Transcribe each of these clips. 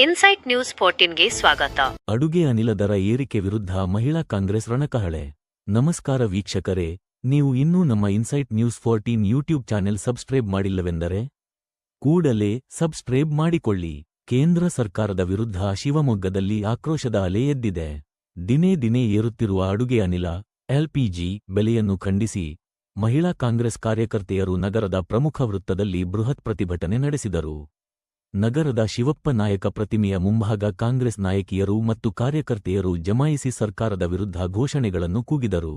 Insight news 14ಗೆ ಸ್ವಾಗತ. ಅಡುಗೆ ಅನಿಲ ದರ ಏರಿಕೆ ವಿರುದ್ಧ ಮಹಿಳಾ ಕಾಂಗ್ರೆಸ್ ರಣಕಹಳೆ. ನಮಸ್ಕಾರ ವೀಕ್ಷಕರೇ, ನೀವು ಇನ್ನೂ ನಮ್ಮ insight news 14 YouTube channel subscribe ಮಾಡಿಲ್ಲವೆಂದರೆ ಕೂಡಲೇ ಸಬ್ಸ್ಕ್ರೈಬ್ ಮಾಡಿಕೊಳ್ಳಿ. ಕೇಂದ್ರ ಸರ್ಕಾರದ ವಿರುದ್ಧ ಶಿವಮೊಗ್ಗದಲ್ಲಿ ಆಕ್ರೋಶದ ಅಲೆ ಎದ್ದಿದೆ. ದಿನೇ ದಿನೇ ಏರುತ್ತಿರುವ ಅಡುಗೆ ಅನಿಲ ಎಲ್ಪಿಜಿ ಬೆಲೆಯನ್ನು ಖಂಡಿಸಿ ಮಹಿಳಾ ಕಾಂಗ್ರೆಸ್ ಕಾರ್ಯಕರ್ತೆಯರು ನಗರದ ಪ್ರಮುಖ ವೃತ್ತದಲ್ಲಿ ಬೃಹತ್ ಪ್ರತಿಭಟನೆ ನಡೆಸಿದರು. ನಗರದ ಶಿವಪ್ಪ ನಾಯಕ ಪ್ರತಿಮೆಯ ಮುಂಭಾಗ ಕಾಂಗ್ರೆಸ್ ನಾಯಕಿಯರು ಮತ್ತು ಕಾರ್ಯಕರ್ತೆಯರು ಜಮಾಯಿಸಿ ಸರ್ಕಾರದ ವಿರುದ್ಧ ಘೋಷಣೆಗಳನ್ನು ಕೂಗಿದರು.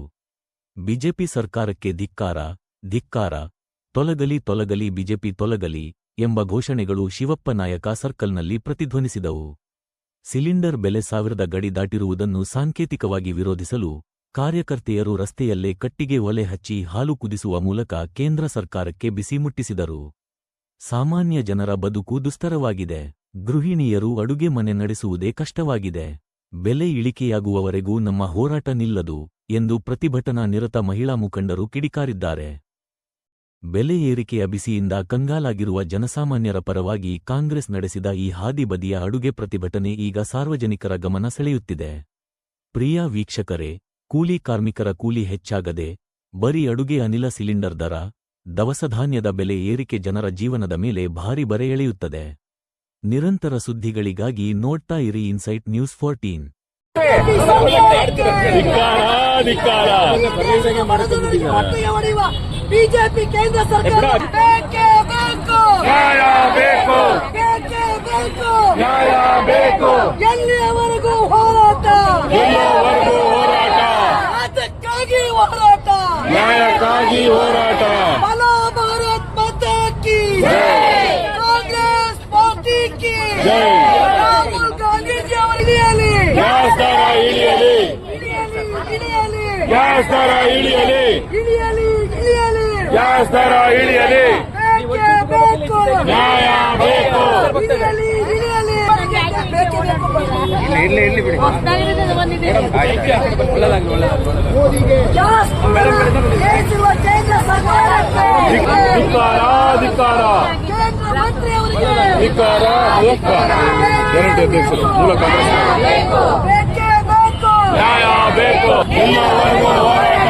ಬಿಜೆಪಿ ಸರ್ಕಾರಕ್ಕೆ ಧಿಕ್ಕಾರ, ಧಿಕ್ಕಾರ, ತೊಲಗಲಿ ತೊಲಗಲಿ ಬಿಜೆಪಿ ತೊಲಗಲಿ ಎಂಬ ಘೋಷಣೆಗಳು ಶಿವಪ್ಪ ನಾಯಕ ಸರ್ಕಲ್ನಲ್ಲಿ ಪ್ರತಿಧ್ವನಿಸಿದವು. ಸಿಲಿಂಡರ್ ಬೆಲೆ 1000 ಗಡಿ ದಾಟಿರುವುದನ್ನು ಸಾಂಕೇತಿಕವಾಗಿ ವಿರೋಧಿಸಲು ಕಾರ್ಯಕರ್ತೆಯರು ರಸ್ತೆಯಲ್ಲೇ ಕಟ್ಟಿಗೆ ಒಲೆ ಹಚ್ಚಿ ಹಾಲು ಕುದಿಸುವ ಮೂಲಕ ಕೇಂದ್ರ ಸರ್ಕಾರಕ್ಕೆ ಬಿಸಿ ಮುಟ್ಟಿಸಿದರು. ಸಾಮಾನ್ಯ ಜನರ ಬದುಕು ದುಸ್ತರವಾಗಿದೆ. ಗೃಹಿಣಿಯರು ಅಡುಗೆ ಮನೆ ನಡೆಸುವುದೇ ಕಷ್ಟವಾಗಿದೆ. ಬೆಲೆ ಇಳಿಕೆಯಾಗುವವರೆಗೂ ನಮ್ಮ ಹೋರಾಟ ನಿಲ್ಲದು ಎಂದು ಪ್ರತಿಭಟನಾ ನಿರತ ಮಹಿಳಾ ಮುಖಂಡರು ಕಿಡಿಕಾರಿದ್ದಾರೆ. ಬೆಲೆ ಏರಿಕೆಯ ಬಿಸಿಯಿಂದ ಕಂಗಾಲಾಗಿರುವ ಜನಸಾಮಾನ್ಯರ ಪರವಾಗಿ ಕಾಂಗ್ರೆಸ್ ನಡೆಸಿದ ಈ ಹಾದಿ ಬದಿಯ ಅಡುಗೆ ಪ್ರತಿಭಟನೆ ಈಗ ಸಾರ್ವಜನಿಕರ ಗಮನ ಸೆಳೆಯುತ್ತಿದೆ. ಪ್ರಿಯ ವೀಕ್ಷಕರೇ, ಕೂಲಿ ಕಾರ್ಮಿಕರ ಕೂಲಿ ಹೆಚ್ಚಾಗದೆ ಬರೀ ಅಡುಗೆ ಅನಿಲ ಸಿಲಿಂಡರ್ ದರ, ದವಸಧಾನ್ಯದ ಬೆಲೆ ಏರಿಕೆ ಜನರ ಜೀವನದ ಮೇಲೆ ಭಾರಿ ಬರೆ ಎಳೆಯುತ್ತದೆ. ನಿರಂತರ ಸುದ್ದಿಗಳಿಗಾಗಿ ನೋಡ್ತಾ ಇರಿ ಇನ್ಸೈಟ್ ನ್ಯೂಸ್ 14. ಬಿಜೆಪಿ ಕೇಂದ್ರ ಸರ್ಕಾರ ಎಲ್ಲಿಯವರೆಗೂ ಹೋರಾಟ, ಅದಕ್ಕಾಗಿ ಹೋರಾಟ, ನ್ಯಾಯಕ್ಕಾಗಿ ಹೋರಾಟ. ಬಲೋ ಭಾರತ್ ಮಾತಾ ಕಿ ಕಾಂಗ್ರೆಸ್ ಪಾರ್ಟಿ ಕಿ ರಾಹುಲ್ ಗಾಂಧೀಜಿ ಅವರು ಇಳಿಯಲಿ, ಗ್ಯಾಸ್ ದರ ಇಳಿಯಲಿ, ಇಳಿಯಲಿ, ಗ್ಯಾಸ್ ದರ ಇಳಿಯಲಿ, ಇಳಿಯಲಿ, ಇಳಿಯಲಿ, ಗ್ಯಾಸ್ ದರ ಇಳಿಯಲಿ, ಬೇಕೇ ಬೇಕು, ನ್ಯಾಯ ಬೇಕು. ಇಳಿಯಲಿ, ಇಳಿಯಲಿ, ಬೇಕೇ ಬೇಕು. ಗ್ಯಾಸ್ ಏರಿಸುವ ಕೇಂದ್ರ ಸರ್ಕಾರಕ್ಕೆ ಧಿಕ್ಕಾರ, ಧಿಕ್ಕಾರ, ಕೇಂದ್ರ ಮಂತ್ರಿಯವರಿಗೆ ಧಿಕ್ಕಾರ. ಗ್ಯಾರಂಟಿ ಅಧ್ಯಕ್ಷರು ಮೂಲ ಕಾಂಗ್ರೆಸ್ ಬೇಕೇ ಬೇಕು, ನ್ಯಾಯ ಬೇಕು. ಎಲ್ಲವರೆಗೂ ಹೋರಾಟ.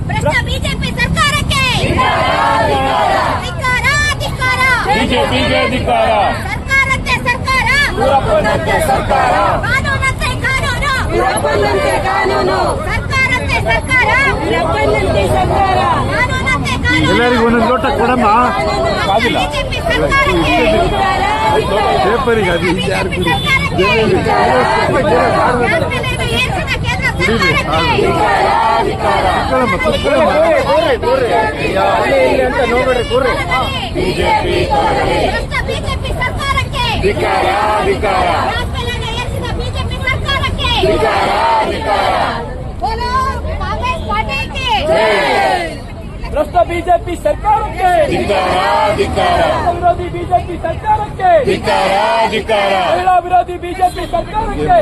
ಭ್ರಷ್ಟ ಬಿಜೆಪಿ ಸರ್ಕಾರಕ್ಕೆ ಧಿಕ್ಕಾರ, ಧಿಕ್ಕಾರ. ಬಿಜೆಪಿಗೆ ಧಿಕ್ಕಾರ. ಸರ್ಕಾರಕ್ಕೆ ಸರ್ಕಾರ, ಯುವಕನಂತೆ ಸರ್ಕಾರ, ಕಾನೂನಂತೆ ಕಾನೂನು, ಯುವಕನಂತೆ ಕಾನೂನು, ಸರ್ಕಾರಕ್ಕೆ ಸರ್ಕಾರ, ಯುವಕನಂತೆ ಸರ್ಕಾರ, ಕಾನೂನಂತೆ ಕಾನೂನು. ಎಲ್ಲರಿಗೂ ಒಂದೊಂದು ಲೋಟ ಕೊಡಮ್ಮ. ಆಗಿಲ್ಲ ಬಿಜೆಪಿ ಸರ್ಕಾರಕ್ಕೆ ಪೇಪರಿಗೆ ಅದು ಬಿಜೆಪಿ ಸರ್ಕಾರಕ್ಕೆ ಗ್ಯಾಸ್ ಬೆಲೆಯನ್ನು ಏರಿಸಿದ ಕೇಂದ್ರ ಸರ್ಕಾರಕ್ಕೆ ಬಿಜೆಪಿ ಭ್ರಷ್ಟ ಬಿಜೆಪಿ ಸರ್ಕಾರಕ್ಕೆ ಧಿಕ್ಕಾರ, ಧಿಕ್ಕಾರ, ಗ್ಯಾಸ್ ಬೆಲೆಯನ್ನು ಏರಿಸಿದ ಬಿಜೆಪಿ ಸರ್ಕಾರಕ್ಕೆ ಧಿಕ್ಕಾರ, ಧಿಕ್ಕಾರ. बोलो कांग्रेस पार्टी की ಭ್ರಷ್ಟ ಬಿಜೆಪಿ ಸರ್ಕಾರಕ್ಕೆ ಧಿಕ್ಕಾರ, ಧಿಕ್ಕಾರ, ವಿರೋಧಿ ಬಿಜೆಪಿ ಸರ್ಕಾರಕ್ಕೆ ಧಿಕ್ಕಾರ, ಧಿಕ್ಕಾರ. ಮಹಿಳಾ ವಿರೋಧಿ ಬಿಜೆಪಿ ಸರ್ಕಾರಕ್ಕೆ